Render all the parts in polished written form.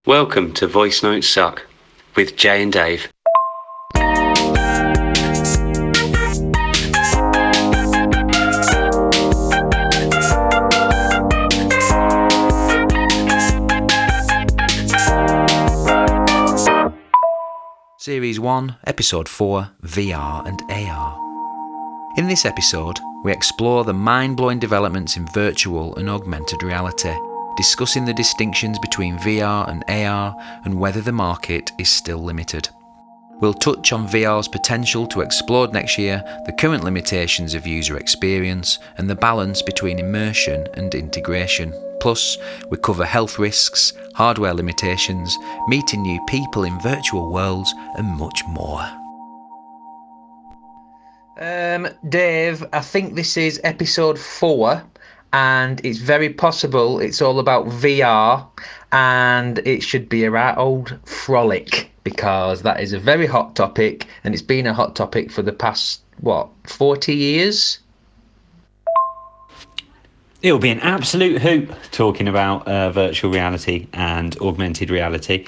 Welcome to Voice Notes Suck with Jay and Dave. Series 1, Episode 4, VR and AR. In this episode, we explore the mind-blowing developments in virtual and augmented reality, discussing the distinctions between VR and AR and whether the market is still limited. We'll touch on VR's potential to explode next year, the current limitations of user experience, and the balance between immersion and integration. Plus, we cover health risks, hardware limitations, meeting new people in virtual worlds, and much more. Dave, I think this is episode 4, and it's very possible it's all about VR, and it should be a right old frolic, because that is a very hot topic, and it's been a hot topic for the past, 40 years? It'll be an absolute hoop talking about virtual reality and augmented reality.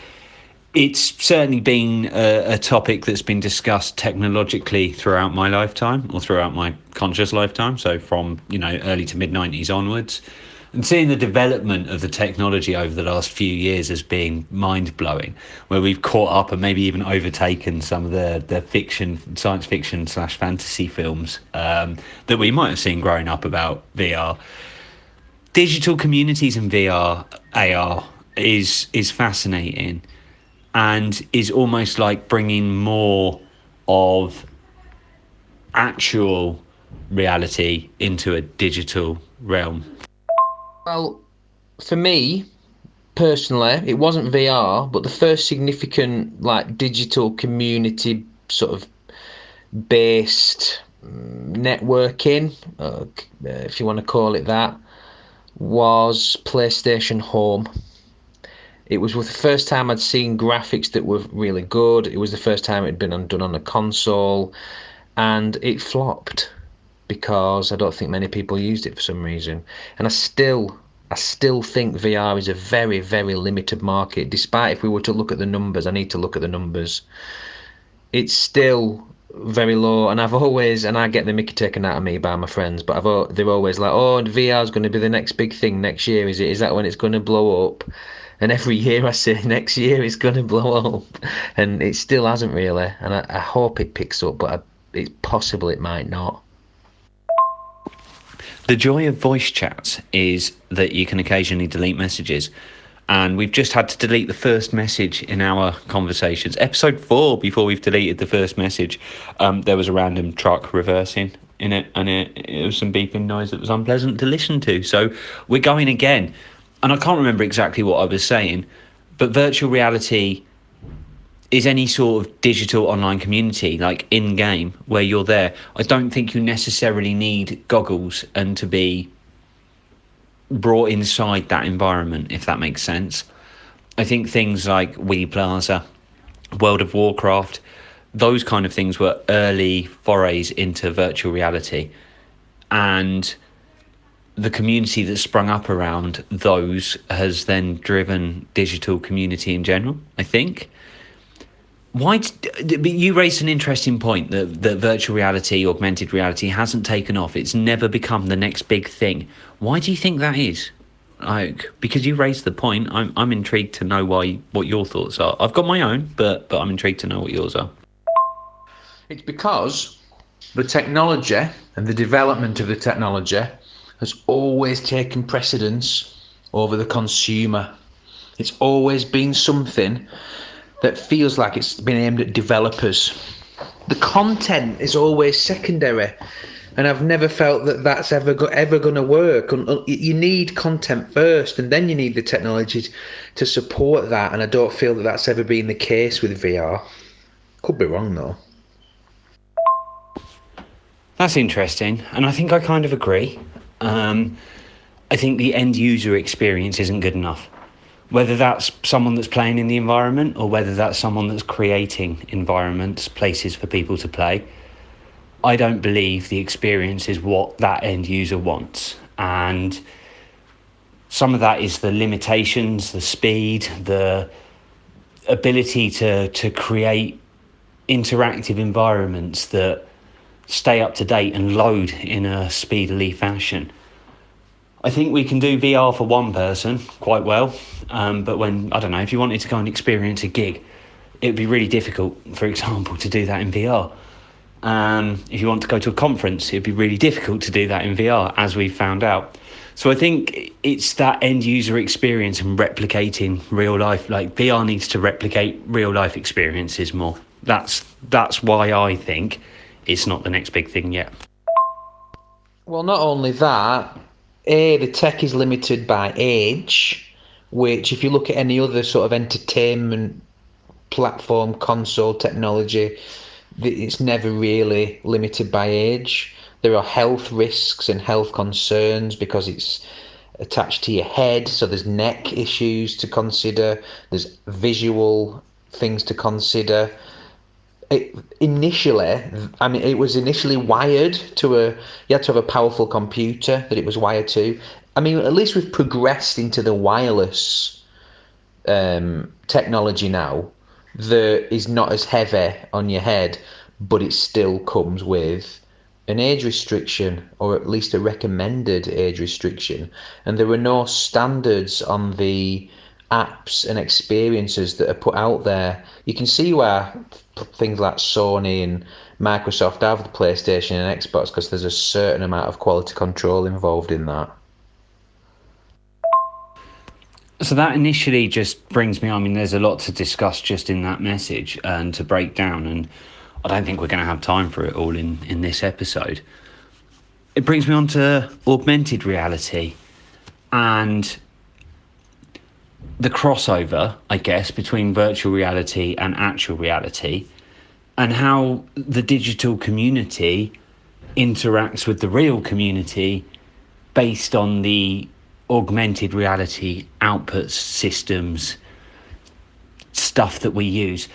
It's certainly been a topic that's been discussed technologically throughout my lifetime, or throughout my conscious lifetime, so from early to mid-90s onwards. And seeing the development of the technology over the last few years as being mind-blowing, where we've caught up and maybe even overtaken some of the science fiction / fantasy films that we might have seen growing up about VR. Digital communities in VR, AR is fascinating, and is almost like bringing more of actual reality into a digital realm. Well, for me, personally, it wasn't VR, but the first significant digital community sort of based networking, if you want to call it that, was PlayStation Home. It was the first time I'd seen graphics that were really good. It was the first time it had been done on a console, and it flopped because I don't think many people used it for some reason. And I still think VR is a very, very limited market. Despite, if we were to look at the numbers, I need to look at the numbers, it's still very low. And I get the mickey taken out of me by my friends, but they're always like, oh, VR is going to be the next big thing next year. Is that when it's going to blow up? And every year I say next year it's going to blow up, and it still hasn't really. And I hope it picks up, but it's possible it might not. The joy of voice chats is that you can occasionally delete messages. And we've just had to delete the first message in our conversations. Episode 4, before we've deleted the first message, there was a random truck reversing in it, and it was some beeping noise that was unpleasant to listen to. So we're going again. And I can't remember exactly what I was saying, but virtual reality is any sort of digital online community, like in-game, where you're there. I don't think you necessarily need goggles and to be brought inside that environment, if that makes sense. I think things like Wii Plaza, World of Warcraft, those kind of things were early forays into virtual reality. And the community that sprung up around those has then driven digital community in general, I think. You raised an interesting point that virtual reality, augmented reality hasn't taken off. It's never become the next big thing. Why do you think that is? Because you raised the point, I'm intrigued to know what your thoughts are. I've got my own, but I'm intrigued to know what yours are. It's because the technology and the development of the technology has always taken precedence over the consumer. It's always been something that feels like it's been aimed at developers. The content is always secondary, and I've never felt that that's ever going to work. You need content first, and then you need the technology to support that, and I don't feel that that's ever been the case with VR. Could be wrong though. That's interesting, and I think I kind of agree. I think the end user experience isn't good enough. Whether that's someone that's playing in the environment, or whether that's someone that's creating environments, places for people to play, I don't believe the experience is what that end user wants. And some of that is the limitations, the speed, the ability to create interactive environments that stay up to date and load in a speedily fashion. I think we can do VR for one person quite well, but when, I don't know, if you wanted to go and experience a gig, it would be really difficult, for example, to do that in VR. If you want to go to a conference, it'd be really difficult to do that in VR, as we've found out. So I think it's that end user experience and replicating real life. Like, VR needs to replicate real life experiences more. That's why I think it's not the next big thing yet. Well, not only that, the tech is limited by age, which if you look at any other sort of entertainment platform, console technology, it's never really limited by age. There are health risks and health concerns because it's attached to your head, so there's neck issues to consider, there's visual things to consider. It was initially wired to you had to have a powerful computer that it was wired to. I mean, at least we've progressed into the wireless technology now that is not as heavy on your head, but it still comes with an age restriction, or at least a recommended age restriction. And there are no standards on the apps and experiences that are put out there. You can see where things like Sony and Microsoft have the PlayStation and Xbox, because there's a certain amount of quality control involved in that. So that initially just brings me on. I mean, there's a lot to discuss just in that message and to break down, and I don't think we're going to have time for it all in this episode. It brings me on to augmented reality and the crossover, I guess, between virtual reality and actual reality, and how the digital community interacts with the real community based on the augmented reality outputs, systems, stuff that we use.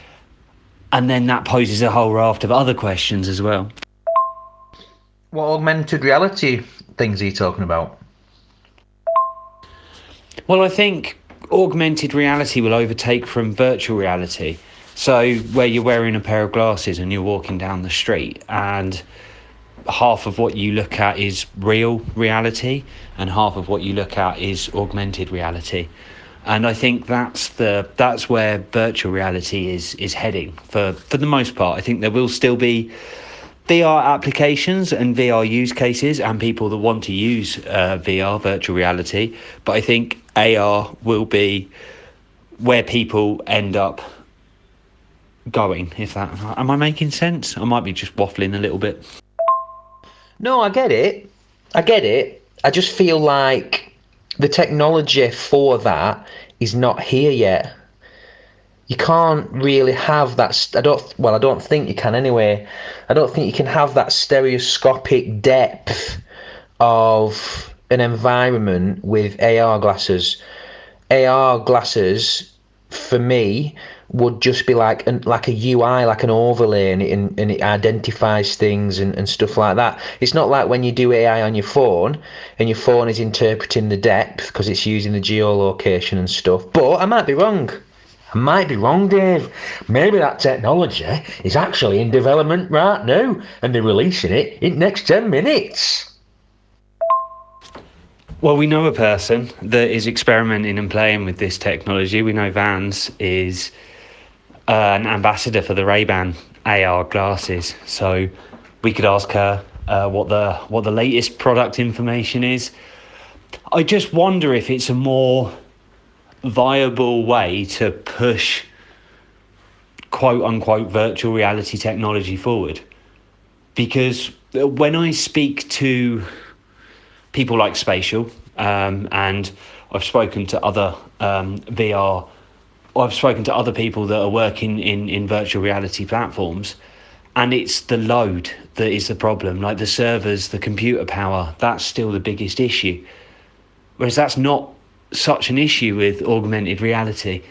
And then that poses a whole raft of other questions as well. What augmented reality things are you talking about? Well, I think augmented reality will overtake from virtual reality. So where you're wearing a pair of glasses and you're walking down the street, and half of what you look at is real reality and half of what you look at is augmented reality. And I think that's where virtual reality is heading for the most part. I think there will still be VR applications and VR use cases and people that want to use VR, virtual reality. But I think AR will be where people end up going. Am I making sense? I might be just waffling a little bit. No, I get it. I just feel like the technology for that is not here yet. You can't really have that. I don't think you can anyway. I don't think you can have that stereoscopic depth of an environment with AR glasses. AR glasses, for me, would just be like a UI, like an overlay, and it identifies things and stuff like that. It's not like when you do AI on your phone and your phone is interpreting the depth because it's using the geolocation and stuff. But I might be wrong. Dave. Maybe that technology is actually in development right now and they're releasing it in next 10 minutes. Well, we know a person that is experimenting and playing with this technology. We know Vans is an ambassador for the Ray-Ban AR glasses. So we could ask her what the latest product information is. I just wonder if it's a more viable way to push quote unquote virtual reality technology forward. Because when I speak to people like Spatial, and I've spoken to other VR, or I've spoken to other people that are working in virtual reality platforms, and it's the load that is the problem. Like the servers, the computer power, that's still the biggest issue. Whereas that's not such an issue with augmented reality.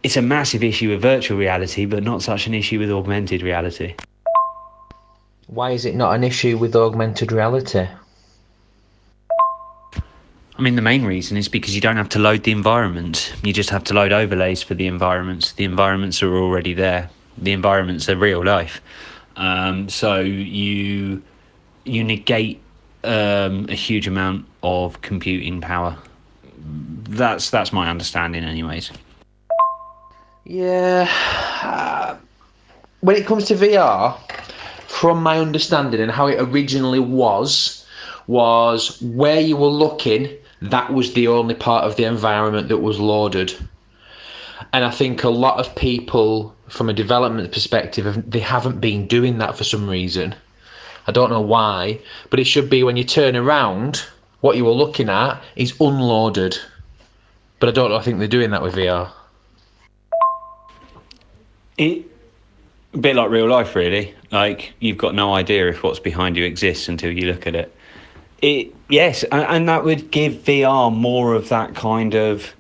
It's a massive issue with virtual reality, but not such an issue with augmented reality. Why is it not an issue with augmented reality? I mean, the main reason is because you don't have to load the environment. You just have to load overlays for the environments. The environments are already there. The environments are real life. So you negate a huge amount of computing power. That's my understanding, anyways. Yeah. When it comes to VR, from my understanding and how it originally was where you were looking, that was the only part of the environment that was loaded. And I think a lot of people, from a development perspective, they haven't been doing that for some reason. I don't know why, but it should be when you turn around, what you were looking at is unloaded. But I don't know, I think they're doing that with VR. It a bit like real life, really. Like, you've got no idea if what's behind you exists until you look at it. Yes, and that would give VR more of that kind of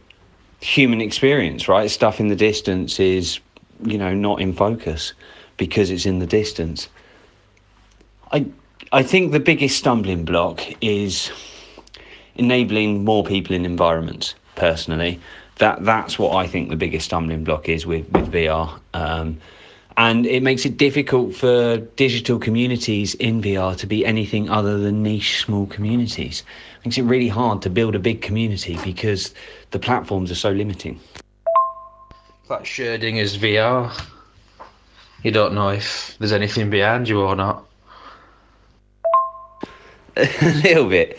human experience, right? Stuff in the distance is, not in focus because it's in the distance. I think the biggest stumbling block is enabling more people in environments, personally. That's what I think the biggest stumbling block is with VR. And it makes it difficult for digital communities in VR to be anything other than niche, small communities. It makes it really hard to build a big community because the platforms are so limiting. That's Schrödinger's VR. You don't know if there's anything behind you or not. a little bit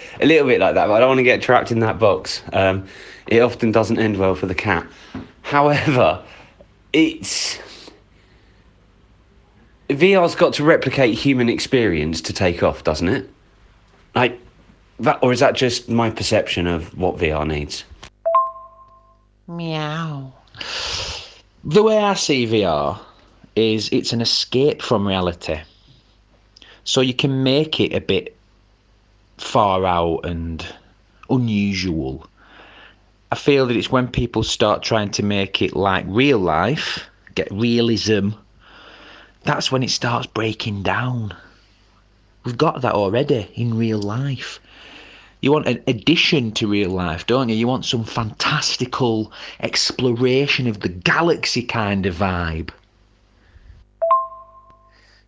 like that, but I don't want to get trapped in that box. It often doesn't end well for the cat. However, VR's got to replicate human experience to take off, doesn't it? Like that, or is that just my perception of what VR needs? Meow. The way I see VR is it's an escape from reality. So you can make it a bit far out and unusual. I feel that it's when people start trying to make it like real life, get realism, that's when it starts breaking down. We've got that already in real life. You want an addition to real life, don't you? You want some fantastical exploration of the galaxy kind of vibe.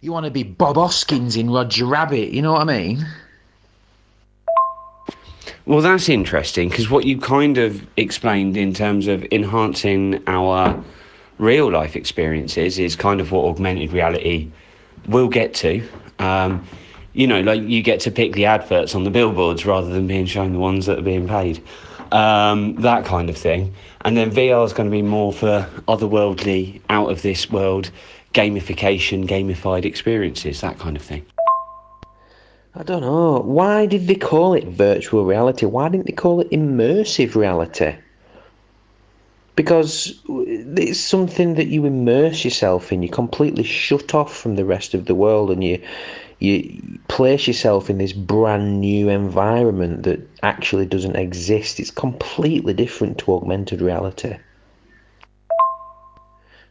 You want to be Bob Hoskins in Roger Rabbit, you know what I mean? Well, that's interesting, because what you kind of explained in terms of enhancing our real life experiences is kind of what augmented reality will get to. Like you get to pick the adverts on the billboards rather than being shown the ones that are being paid. That kind of thing. And then VR is going to be more for otherworldly, out of this world gamification, gamified experiences, that kind of thing. I don't know. Why did they call it virtual reality? Why didn't they call it immersive reality? Because it's something that you immerse yourself in. You're completely shut off from the rest of the world, and you place yourself in this brand new environment that actually doesn't exist. It's completely different to augmented reality.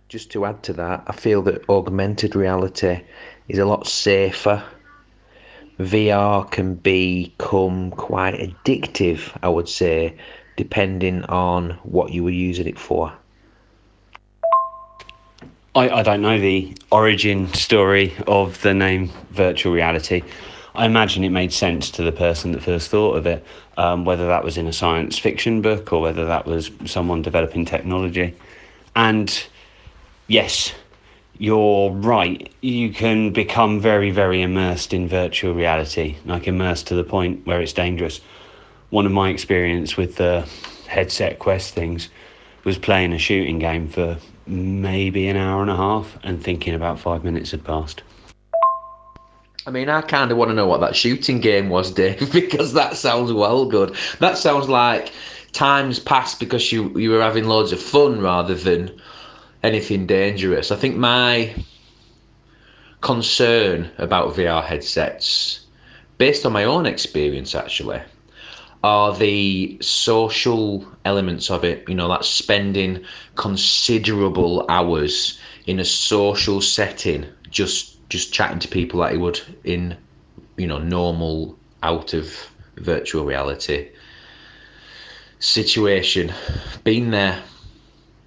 Just to add to that, I feel that augmented reality is a lot safer. VR can become quite addictive, I would say, depending on what you were using it for. I don't know the origin story of the name virtual reality. I imagine it made sense to the person that first thought of it, whether that was in a science fiction book or whether that was someone developing technology. And yes, you're right. You can become very, very immersed in virtual reality, like immersed to the point where it's dangerous. One of my experience with the headset Quest things was playing a shooting game for maybe an hour and a half and thinking about 5 minutes had passed. I mean, I kind of want to know what that shooting game was, Dave, because that sounds well good. That sounds like times passed because you were having loads of fun rather than anything dangerous. I think my concern about VR headsets, based on my own experience actually, are the social elements of it. Like spending considerable hours in a social setting, just chatting to people like you would in, normal, out of virtual reality. situation. Been there.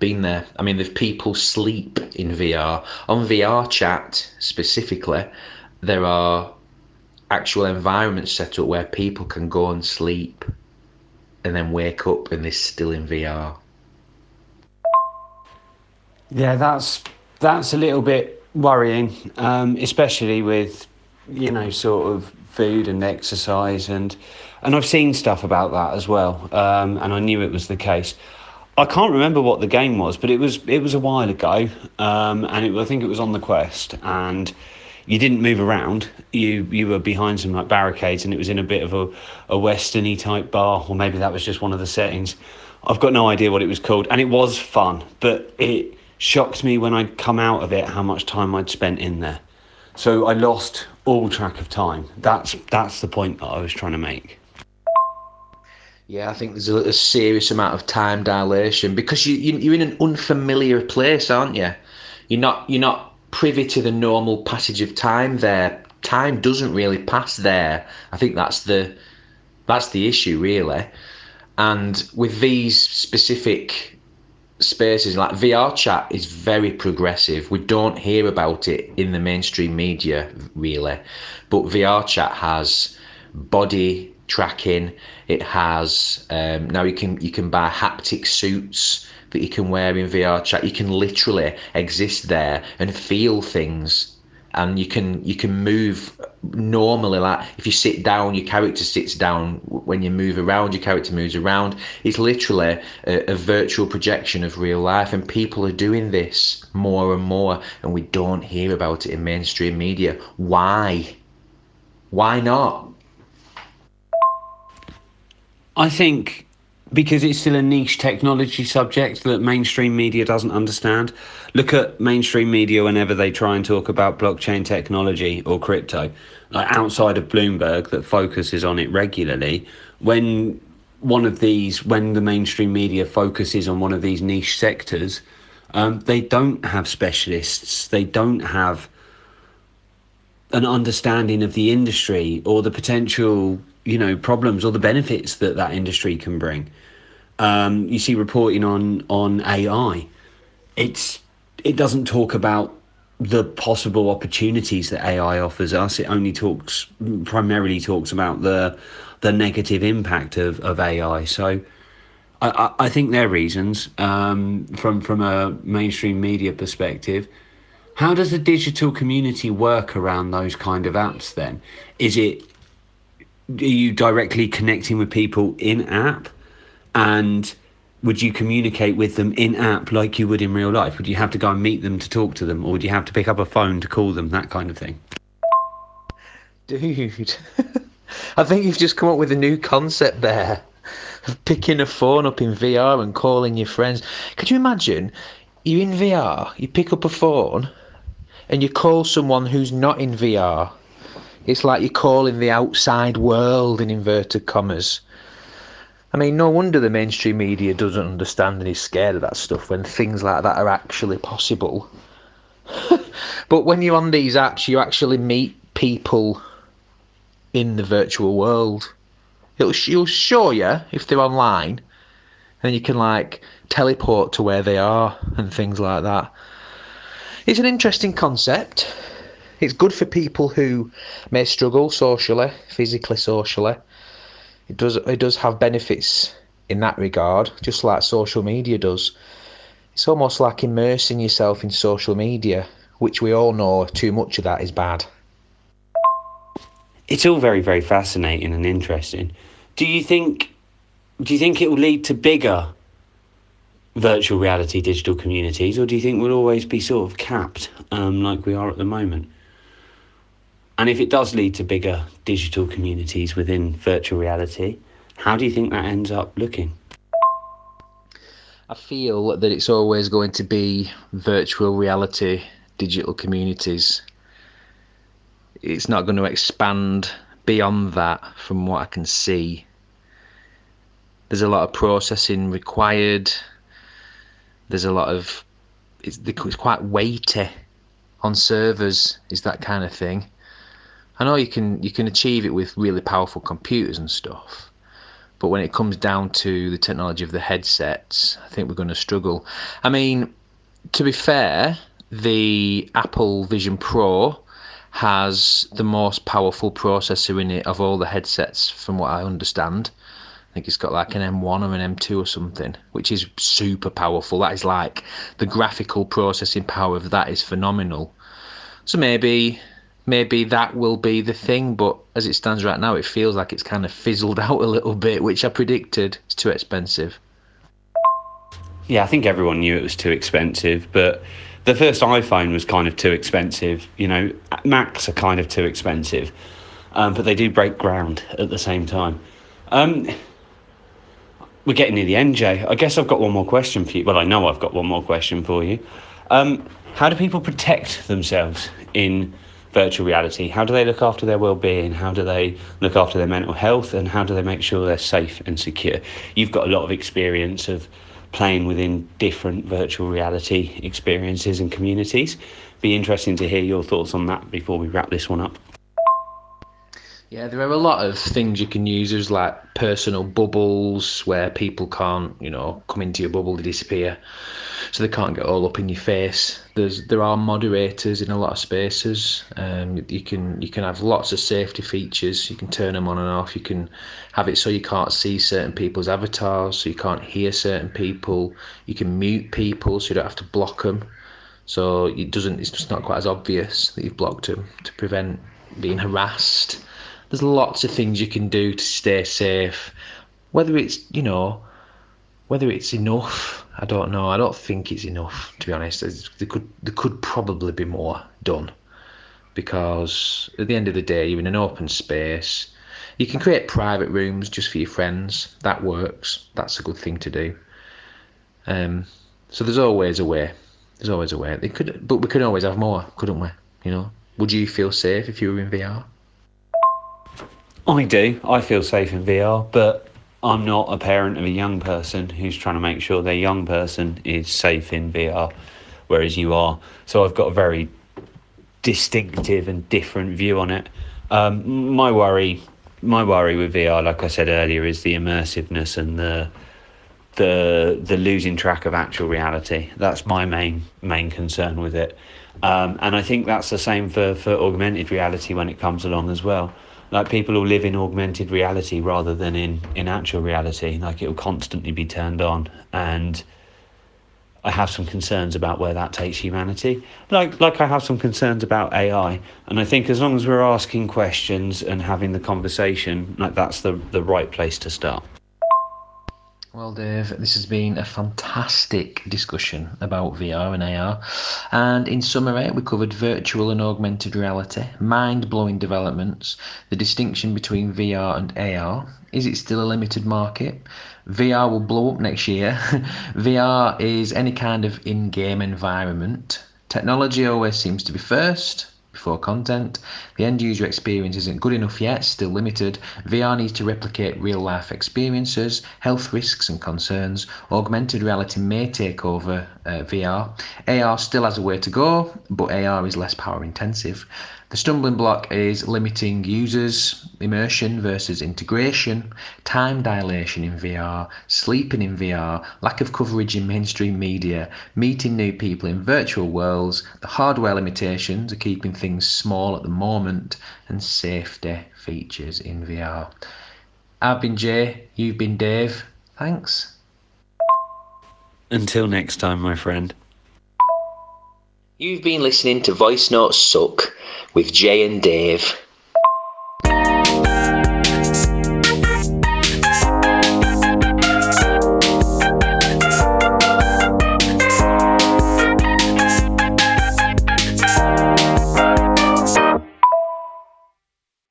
I mean, there's people sleep in VR. On VR chat specifically, there are actual environments set up where people can go and sleep and then wake up and they're still in VR. Yeah, that's a little bit worrying, especially with sort of food and exercise, and I've seen stuff about that as well, and I knew it was the case. I can't remember what the game was, but it was a while ago, and I think it was on the Quest, and you didn't move around. You were behind some like barricades, and it was in a bit of a westerny type bar, or maybe that was just one of the settings. I've got no idea what it was called, and it was fun, but it shocked me when I'd come out of it how much time I'd spent in there. So I lost all track of time. That's the point that I was trying to make. Yeah, I think there's a serious amount of time dilation because you're in an unfamiliar place, aren't you? You're not privy to the normal passage of time there. Time doesn't really pass there. I think that's the issue, really. And with these specific spaces, like VR chat is very progressive. We don't hear about it in the mainstream media, really. But VR chat has body tracking. It has now you can buy haptic suits that you can wear in VR chat. You can literally exist there and feel things, and you can move normally. Like if you sit down, your character sits down. When you move around, your character moves around. It's literally a virtual projection of real life, and people are doing this more and more, and we don't hear about it in mainstream media. Why not? I think because it's still a niche technology subject that mainstream media doesn't understand. Look at mainstream media whenever they try and talk about blockchain technology or crypto, like outside of Bloomberg that focuses on it regularly. When the mainstream media focuses on one of these niche sectors, they don't have specialists. They don't have an understanding of the industry or the potential problems or the benefits that industry can bring. You see reporting on AI. It doesn't talk about the possible opportunities that AI offers us. It only primarily talks about the negative impact of AI. So I think there are reasons from a mainstream media perspective. How does the digital community work around those kind of apps then? Are you directly connecting with people in app, and would you communicate with them in app like you would in real life? Would you have to go and meet them to talk to them, or would you have to pick up a phone to call them, that kind of thing? Dude, I think you've just come up with a new concept there of picking a phone up in VR and calling your friends. Could you imagine you're in VR, you pick up a phone and you call someone who's not in VR? It's like you're calling the outside world in inverted commas. I mean, no wonder the mainstream media doesn't understand and is scared of that stuff when things like that are actually possible. But when you're on these apps, you actually meet people in the virtual world. It'll show you if they're online, and you can like teleport to where they are and things like that. It's an interesting concept. It's good for people who may struggle socially, physically, socially. It does have benefits in that regard, just like social media does. It's almost like immersing yourself in social media, which we all know too much of that is bad. It's all very, very fascinating and interesting. Do you think it will lead to bigger virtual reality digital communities, or do you think we'll always be sort of capped like we are at the moment? And if it does lead to bigger digital communities within virtual reality, how do you think that ends up looking? I feel that it's always going to be virtual reality digital communities. It's not going to expand beyond that from what I can see. There's a lot of processing required. There's a lot of... It's quite weighty on servers, is that kind of thing. I know you can achieve it with really powerful computers and stuff, But when it comes down to the technology of the headsets, I think we're going to struggle. I mean, to be fair, the Apple Vision Pro has the most powerful processor in it of all the headsets, from what I understand. I think it's got like an M1 or an M2 or something, which is super powerful. That is like the graphical processing power of that is phenomenal. So maybe that will be the thing, but as it stands right now, it feels like it's kind of fizzled out a little bit, which I predicted. It's too expensive. Yeah, I think everyone knew it was too expensive, but the first iPhone was kind of too expensive. You know, Macs are kind of too expensive, but they do break ground at the same time. We're getting near the end, Jay. I guess I've got one more question for you. Well, I know I've got one more question for you. How do people protect themselves in virtual reality? How do they look after their well-being? How do they look after their mental health? And how do they make sure they're safe and secure? You've got a lot of experience of playing within different virtual reality experiences and communities. Be interesting to hear your thoughts on that before we wrap this one up. Yeah, there are a lot of things you can use. There's like personal bubbles where people can't, come into your bubble, they disappear. So they can't get all up in your face. There are moderators in a lot of spaces. You can have lots of safety features. You can turn them on and off. You can have it so you can't see certain people's avatars, so you can't hear certain people. You can mute people so you don't have to block them. So it's just not quite as obvious that you've blocked them, to prevent being harassed. There's lots of things you can do to stay safe. Whether it's enough, I don't know. I don't think it's enough, to be honest. There could probably be more done, because at the end of the day, you're in an open space. You can create private rooms just for your friends. That works. That's a good thing to do. So there's always a way. But we could always have more, couldn't we? Would you feel safe if you were in VR? I do. I feel safe in VR, but I'm not a parent of a young person who's trying to make sure their young person is safe in VR, whereas you are. So I've got a very distinctive and different view on it. My worry with VR, like I said earlier, is the immersiveness and the losing track of actual reality. That's my main concern with it. And I think that's the same for augmented reality when it comes along as well. Like, people will live in augmented reality rather than in actual reality. Like, it'll constantly be turned on, and I have some concerns about where that takes humanity. Like I have some concerns about AI, and I think as long as we're asking questions and having the conversation, like, that's the right place to start. Well, Dave, this has been a fantastic discussion about VR and AR. And in summary, we covered virtual and augmented reality, mind-blowing developments, the distinction between VR and AR. Is it still a limited market? VR will blow up next year. VR is any kind of in-game environment. Technology always seems to be first, before content. The end user experience isn't good enough yet, still limited. VR needs to replicate real life experiences, health risks and concerns. Augmented reality may take over VR. AR still has a way to go, but AR is less power intensive. The stumbling block is limiting users, immersion versus integration, time dilation in VR, sleeping in VR, lack of coverage in mainstream media, meeting new people in virtual worlds, the hardware limitations are keeping things small at the moment, and safety features in VR. I've been Jay, you've been Dave. Thanks. Until next time, my friend. You've been listening to Voice Notes Suck with Jay and Dave.